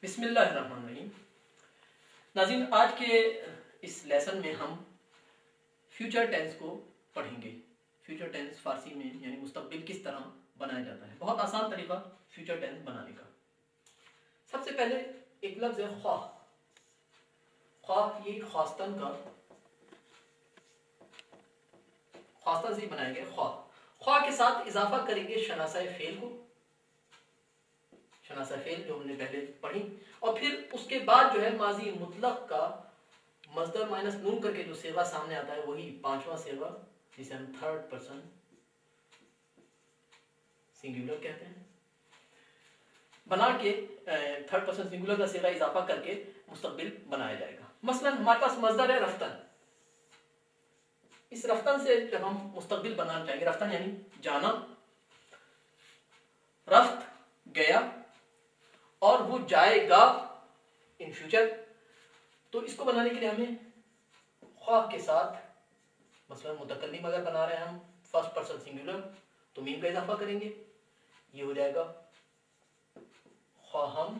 بسم اللہ الرحمن الرحیم۔ ناظرین، آج کے اس لیسن میں ہم فیوچر ٹینس کو پڑھیں گے۔ فیوچر ٹینس فارسی میں یعنی مستقبل کس طرح بنایا جاتا ہے۔ بہت آسان طریقہ فیوچر ٹینس بنانے کا۔ سب سے پہلے ایک لفظ ہے خواہ۔ خواہ یہ خواستن کا خواستن سے بنائیں گے خواہ۔ خواہ کے ساتھ اضافہ کریں گے شناسہ فعل کو، شناسہ فعل جو ہم نے پہلے پڑھی، اور پھر اس کے بعد جو ہے ماضی مطلق کا مصدر مائنس نون کر کے جو صیغہ سامنے آتا ہے وہی پانچواں صیغہ جسے ہم تھرڈ پرسن سنگولر کہتے ہیں، بنا کے تھرڈ پرسن سنگولر کا صیغہ اضافہ کر کے مستقبل بنایا جائے گا۔ مثلا ہمارے پاس مصدر ہے رفتن۔ اس رفتن سے جب ہم مستقبل بنانا چاہیں گے، رفتن یعنی جانا، رفت گیا اور وہ جائے گا ان فیوچر، تو اس کو بنانے کے لیے ہمیں خواہ کے ساتھ مثلا متکلم اگر بنا رہے ہیں ہم فرسٹ پرسن سنگولر تو میم کا اضافہ کریں گے، یہ ہو جائے گا خواہم،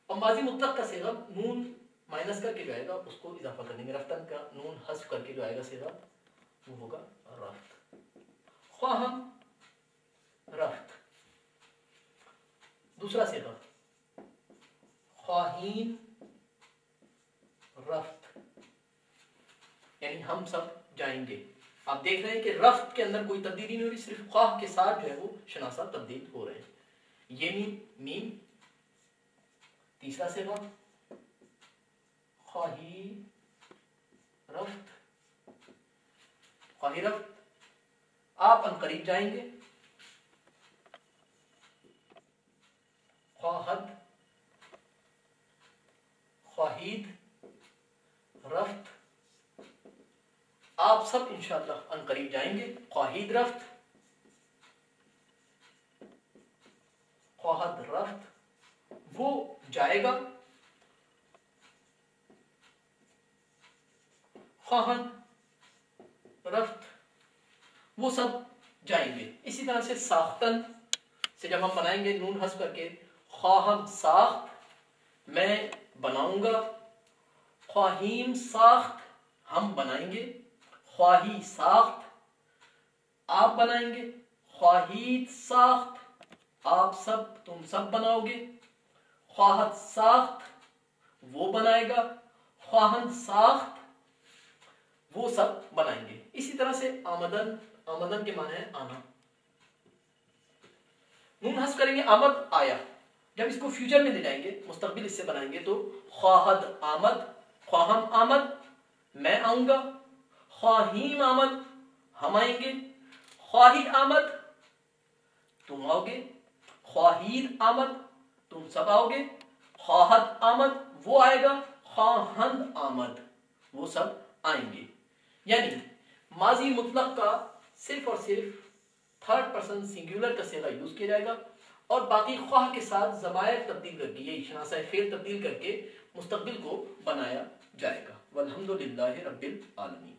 اور ماضی مطلق کا صیغہ نون مائنس کر کے جو آئے گا اس کو اضافہ کر دیں گے، رفتن کا نون حذف کر کے جو آئے گا صیغہ وہ ہوگا رفت۔ خواہم رفت۔ دوسرا صیغہ خواہین رفت، یعنی ہم سب جائیں گے۔ آپ دیکھ رہے ہیں کہ رفت کے اندر کوئی تبدیلی نہیں ہو رہی، صرف خواہ کے ساتھ جو ہے وہ شناسہ تبدیل ہو رہے ہیں۔ یہ میم۔ تیسرا صیغہ خواہی رفت۔ خواہی رفت، آپ ان قریب جائیں گے۔ خواہد خواہید رفت، آپ سب انشاءاللہ ان قریب جائیں گے۔ خواہید رفت، خواہد رفت، وہ جائے گا۔ خواہد رفت، وہ سب جائیں گے۔ اسی طرح سے ساختن سے جب ہم بنائیں گے نون حذف کر کے، خواہم ساخت، میں بناؤں گا۔ خواہیم ساخت، ہم بنائیں گے۔ خواہی ساخت، آپ بنائیں گے۔ خواہید ساخت، آپ سب تم سب بناؤ گے۔ خواہد ساخت، وہ بنائے گا۔ خواہن ساخت، وہ سب بنائیں گے۔ اسی طرح سے آمدن، آمدن کے معنی ہے آنا۔ نون حذف کریں گے، آمد آیا۔ جب اس کو فیوچر میں لے جائیں گے، مستقبل اس سے بنائیں گے تو خواہد آمد، خواہم آمد، میں آؤں گا۔ خواہیم آمد، ہم آئیں گے۔ خواہی آمد، تم آؤ گے۔ خواہید آمد، تم سب آؤ گے۔ خواہد آمد، وہ آئے گا۔ خواہند آمد، وہ سب آئیں گے۔ یعنی ماضی مطلق کا صرف اور صرف تھرڈ پرسن سنگولر کا صیغہ یوز کیا جائے گا، اور باقی خواہ کے ساتھ ضمائر تبدیل کر کے، یہی شناسہ فعل تبدیل کر کے مستقبل کو بنایا جائے گا۔ والحمدللہ رب العالمین۔